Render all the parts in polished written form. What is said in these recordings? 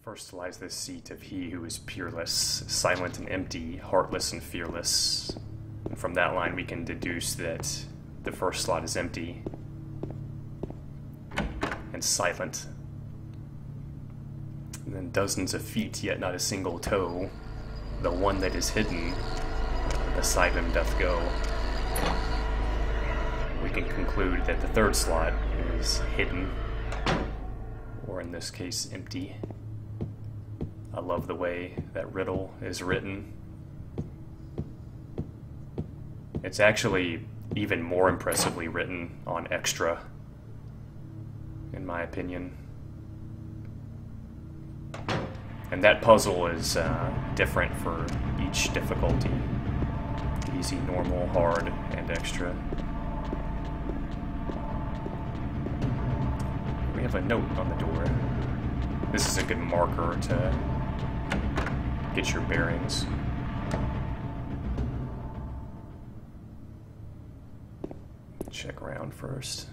First lies the seat of he who is peerless, silent and empty, heartless and fearless. And from that line we can deduce that the first slot is empty and silent. And then dozens of feet, yet not a single toe. The one that is hidden, beside him doth go. We can conclude that the third slot is hidden, or in this case, empty. I love the way that riddle is written. It's actually even more impressively written on Extra, in my opinion. And that puzzle is different for each difficulty. Easy, normal, hard, and extra. We have a note on the door. This is a good marker to get your bearings. Check around first.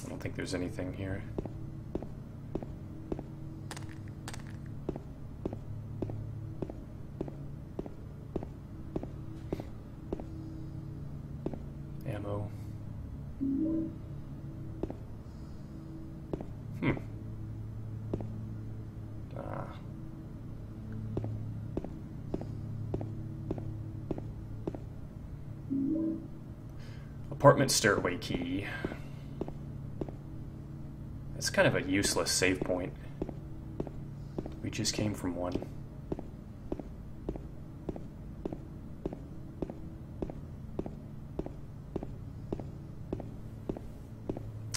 I don't think there's anything here. Ammo. Apartment stairway key. It's kind of a useless save point. We just came from one.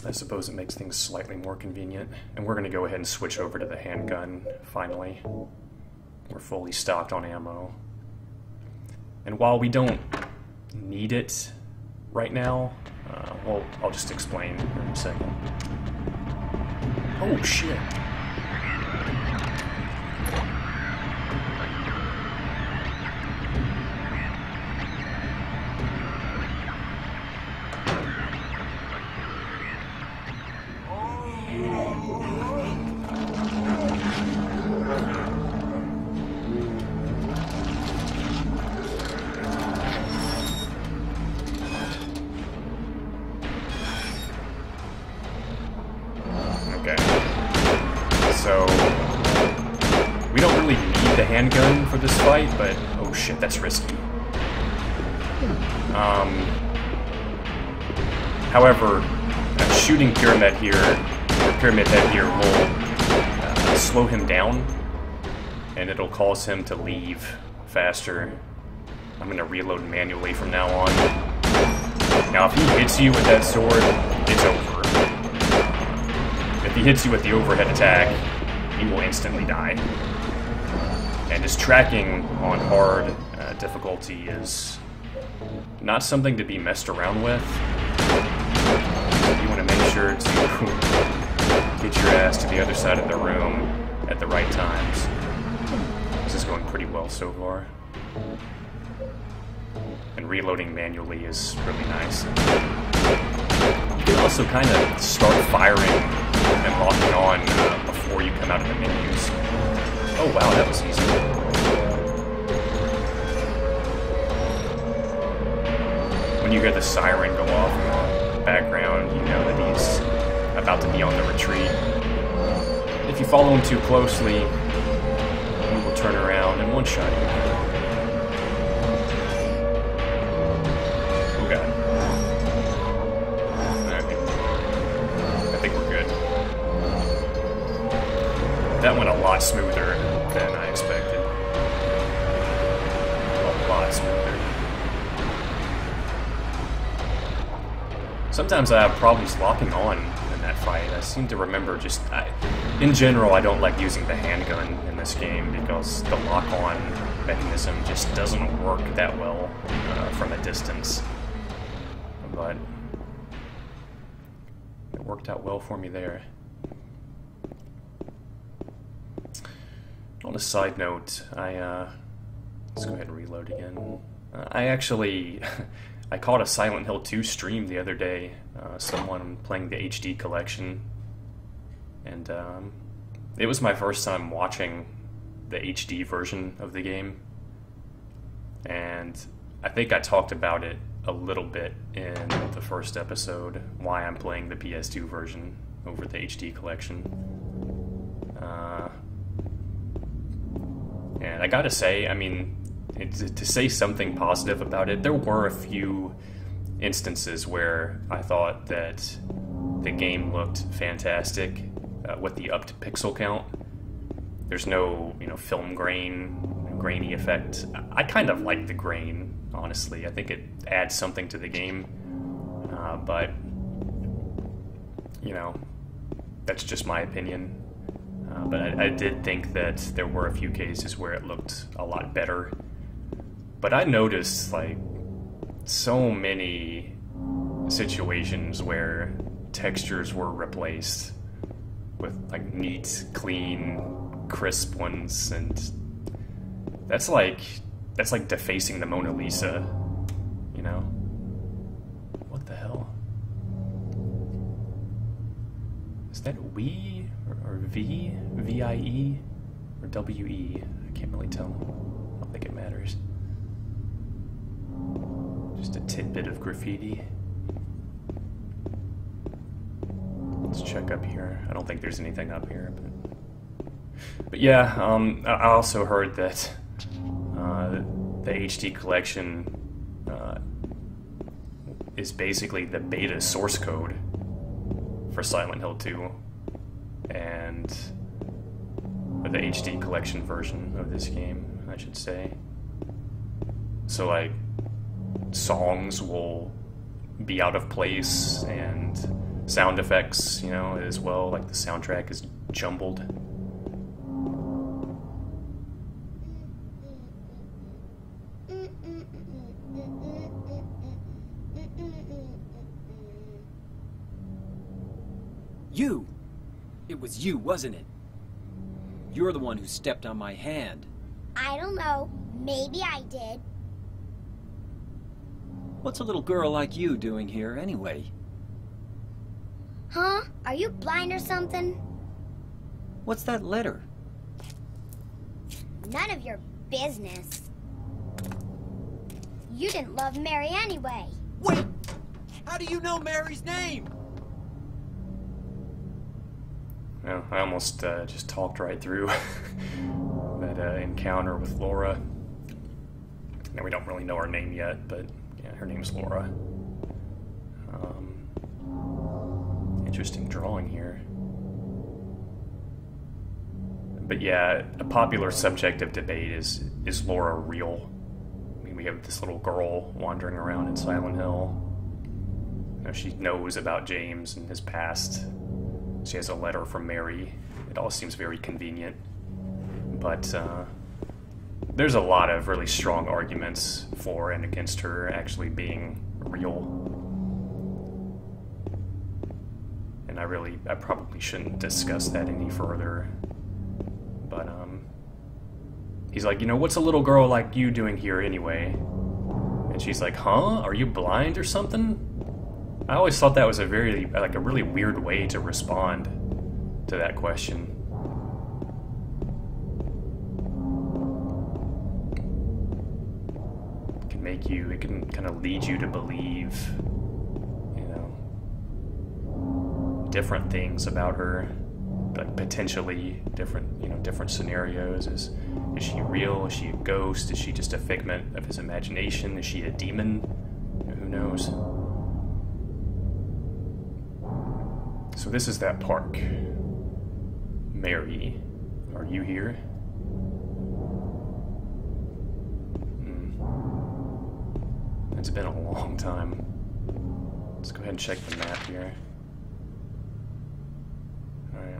I suppose it makes things slightly more convenient. And we're going to go ahead and switch over to the handgun, finally. We're fully stocked on ammo. And while we don't need it right now, well, I'll just explain here in a second. Oh, shit. So, we don't really need the handgun for this fight, but oh shit, that's risky. However, shooting Pyramid Head here will slow him down, and it'll cause him to leave faster. I'm gonna reload manually from now on. Now, if he hits you with that sword, it's over. If he hits you with the overhead attack, you will instantly die. And his tracking on hard difficulty is not something to be messed around with. You want to make sure to get your ass to the other side of the room at the right times. This is going pretty well so far. And reloading manually is really nice. You can also kind of start firing and locking on before you come out of the menus. Oh wow, that was easy. When you hear the siren go off in the background, you know that he's about to be on the retreat. If you follow him too closely, he will turn around and one-shot you. That went a lot smoother than I expected. A lot smoother. Sometimes I have problems locking on in that fight. I seem to remember in general, I don't like using the handgun in this game because the lock-on mechanism just doesn't work that well from a distance. But it worked out well for me there. On a side note, let's go ahead and reload again. I I caught a Silent Hill 2 stream the other day, someone playing the HD collection, and it was my first time watching the HD version of the game, and I think I talked about it a little bit in the first episode, why I'm playing the PS2 version over the HD collection. And I gotta say, I mean, to say something positive about it, there were a few instances where I thought that the game looked fantastic with the upped pixel count. There's no, film grainy effect. I kind of like the grain, honestly. I think it adds something to the game, but, that's just my opinion. But I did think that there were a few cases where it looked a lot better. But I noticed, like, so many situations where textures were replaced with, like, neat, clean, crisp ones, and that's like defacing the Mona Lisa, What the hell? Is that we or V? V-I-E? Or W-E? I can't really tell. I don't think it matters. Just a tidbit of graffiti. Let's check up here. I don't think there's anything up here, but yeah, I also heard that the HD collection is basically the beta source code for Silent Hill 2, and the HD collection version of this game, I should say. So, like, songs will be out of place, and sound effects, as well. Like, the soundtrack is jumbled. You! It was you, wasn't it? You're the one who stepped on my hand. I don't know. Maybe I did. What's a little girl like you doing here, anyway? Huh? Are you blind or something? What's that letter? None of your business. You didn't love Mary anyway. Wait! How do you know Mary's name? Well, I almost just talked right through that encounter with Laura. Now, we don't really know her name yet, but yeah, her name's Laura. Interesting drawing here. But yeah, a popular subject of debate is Laura real? I mean, we have this little girl wandering around in Silent Hill. She knows about James and his past. She has a letter from Mary. It all seems very convenient. But there's a lot of really strong arguments for and against her actually being real. And I probably shouldn't discuss that any further. But he's like, what's a little girl like you doing here anyway? And she's like, huh? Are you blind or something? I always thought that was a really weird way to respond to that question. It can kind of lead you to believe, different things about her, like potentially different scenarios. Is she real? Is she a ghost? Is she just a figment of his imagination? Is she a demon? Who knows? So this is that park. Mary, are you here? It's been a long time. Let's go ahead and check the map here. Alright.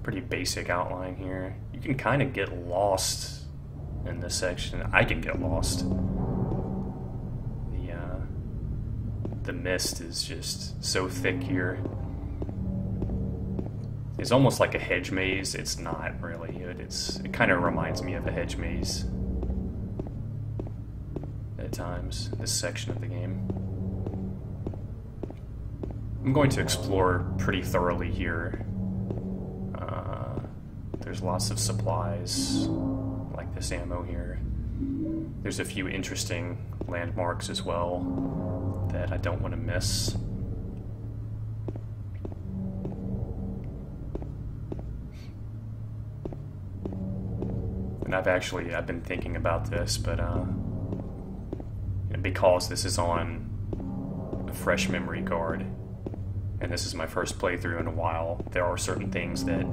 Pretty basic outline here. You can kind of get lost in this section. I can get lost. The mist is just so thick here. It's almost like a hedge maze. It's not really. It kind of reminds me of a hedge maze. times, this section of the game. I'm going to explore pretty thoroughly here. There's lots of supplies, like this ammo here. There's a few interesting landmarks as well that I don't want to miss. And I've been thinking about this, but because this is on a fresh memory card, and this is my first playthrough in a while, there are certain things that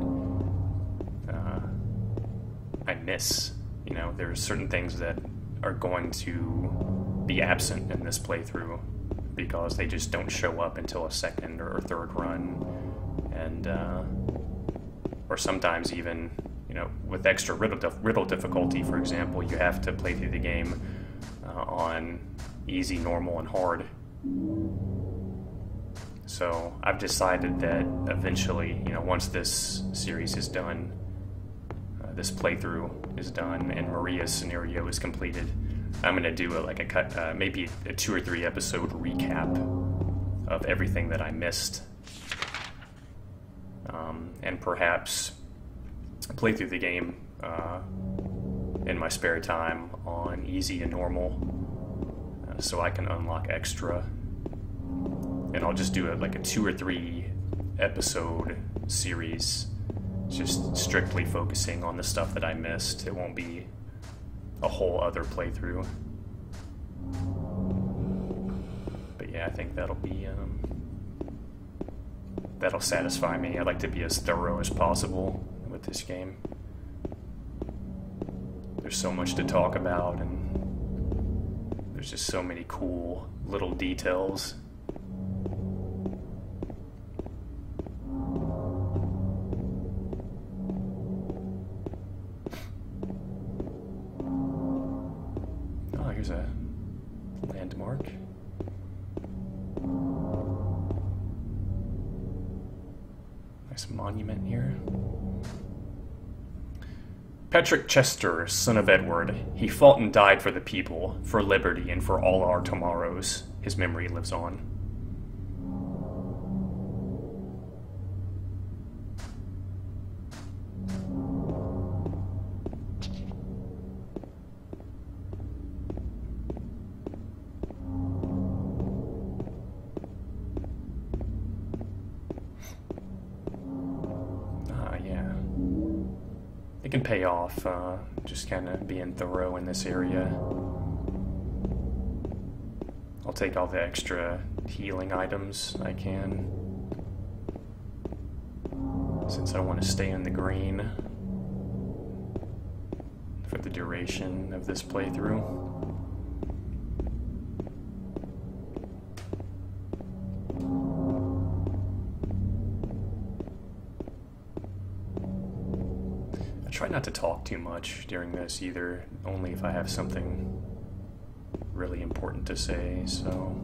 I miss. You know, there's certain things that are going to be absent in this playthrough because they just don't show up until a second or third run, and or sometimes even, you know, with extra riddle difficulty, for example, you have to play through the game on easy, normal, and hard. So I've decided that eventually, you know, once this series is done, this playthrough is done, and Maria's scenario is completed, I'm going to do maybe a 2 or 3 episode recap of everything that I missed, and perhaps play through the game in my spare time on easy and normal, so I can unlock extra. And I'll just do like a 2 or 3 episode series, just strictly focusing on the stuff that I missed. It won't be a whole other playthrough. But yeah, I think that'll be that'll satisfy me. I like to be as thorough as possible with this game. There's so much to talk about, and there's just so many cool little details. Here's a landmark. Nice monument here. Patrick Chester, son of Edward, he fought and died for the people, for liberty, and for all our tomorrows. His memory lives on. It can pay off, just kind of being thorough in this area. I'll take all the extra healing items I can, since I want to stay in the green for the duration of this playthrough. Try not to talk too much during this either, only if I have something really important to say, so...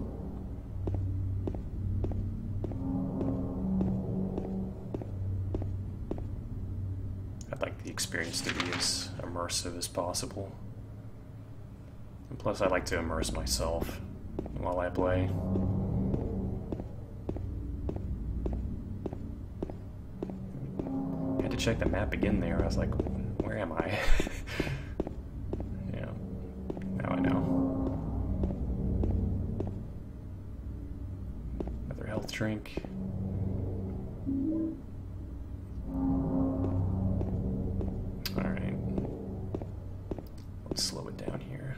I'd like the experience to be as immersive as possible. And plus, I like to immerse myself while I play. Check the map again there. I was like, where am I? Yeah, now I know. Another health drink. Alright. Let's slow it down here.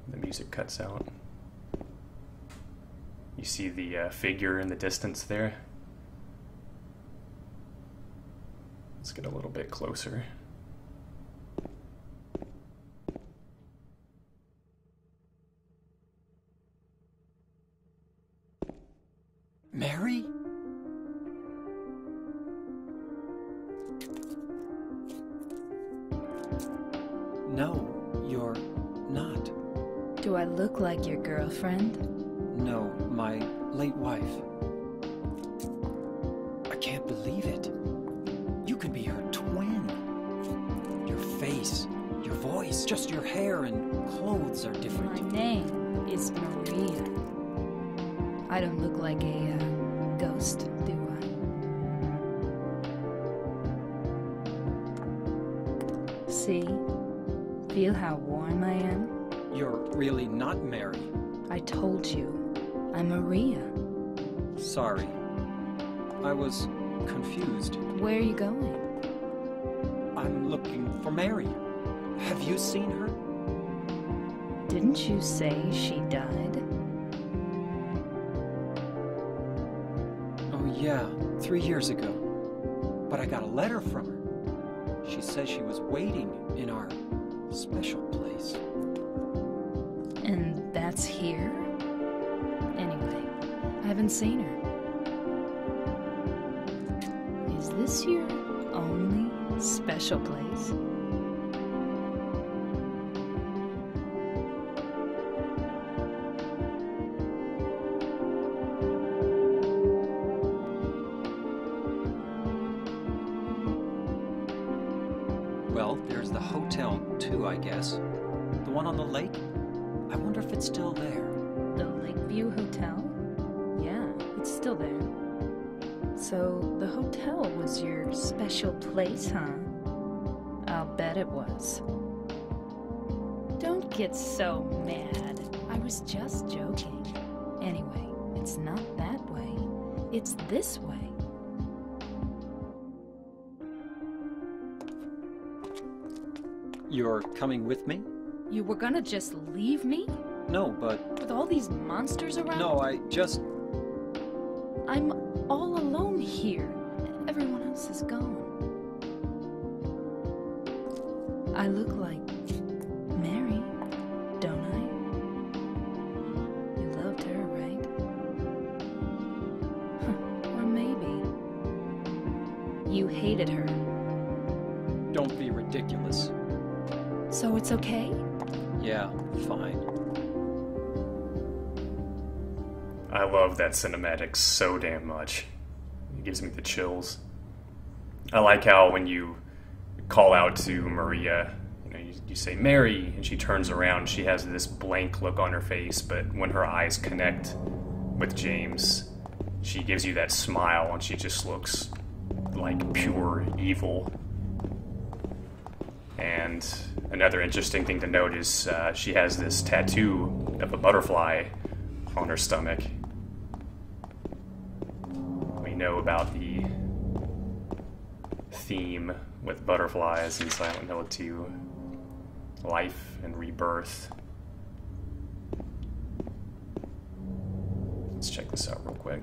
The music cuts out. You see the figure in the distance there? Let's get a little bit closer. Mary? No, you're not. Do I look like your girlfriend? No, my late wife. I can't believe it. You could be her twin. It's just your hair and clothes are My different. name is Maria. I don't look like a ghost, do I? See? Feel how warm I am? You're really not Mary. I told you, I'm Maria. Sorry. I was confused. Where are you going? I'm looking for Mary. Have you seen her? Didn't you say she died? Oh yeah, 3 years ago. But I got a letter from her. She says she was waiting in our special place. And that's here? Anyway, I haven't seen her. Is this your only special place? Well, there's the hotel too, I guess. The one on the lake? I wonder if it's still there. The Lakeview Hotel? Yeah, it's still there. So, the hotel was your special place, huh? I'll bet it was. Don't get so mad. I was just joking. Anyway, it's not that way. It's this way. You're coming with me? You were gonna just leave me? No, but... With all these monsters around? No, I just... I'm all alone here. Everyone else is gone. I look like Mary, don't I? You loved her, right? Huh, or maybe you hated her. Don't be ridiculous. So it's okay? Yeah, fine. I love that cinematic so damn much. It gives me the chills. I like how when you call out to Maria, you say Mary, and she turns around, she has this blank look on her face, but when her eyes connect with James, she gives you that smile, and she just looks like pure evil. And another interesting thing to note is she has this tattoo of a butterfly on her stomach. We know about the theme with butterflies in Silent Hill 2, life and rebirth. Let's check this out real quick.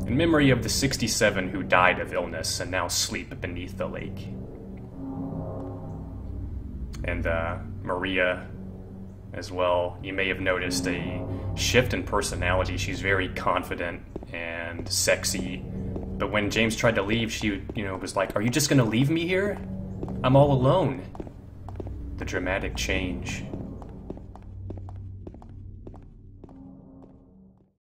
In memory of the 67 who died of illness and now sleep beneath the lake. And Maria as well, you may have noticed a shift in personality. She's very confident and sexy, but when James tried to leave, she was like, "Are you just gonna leave me here? I'm all alone." The dramatic change.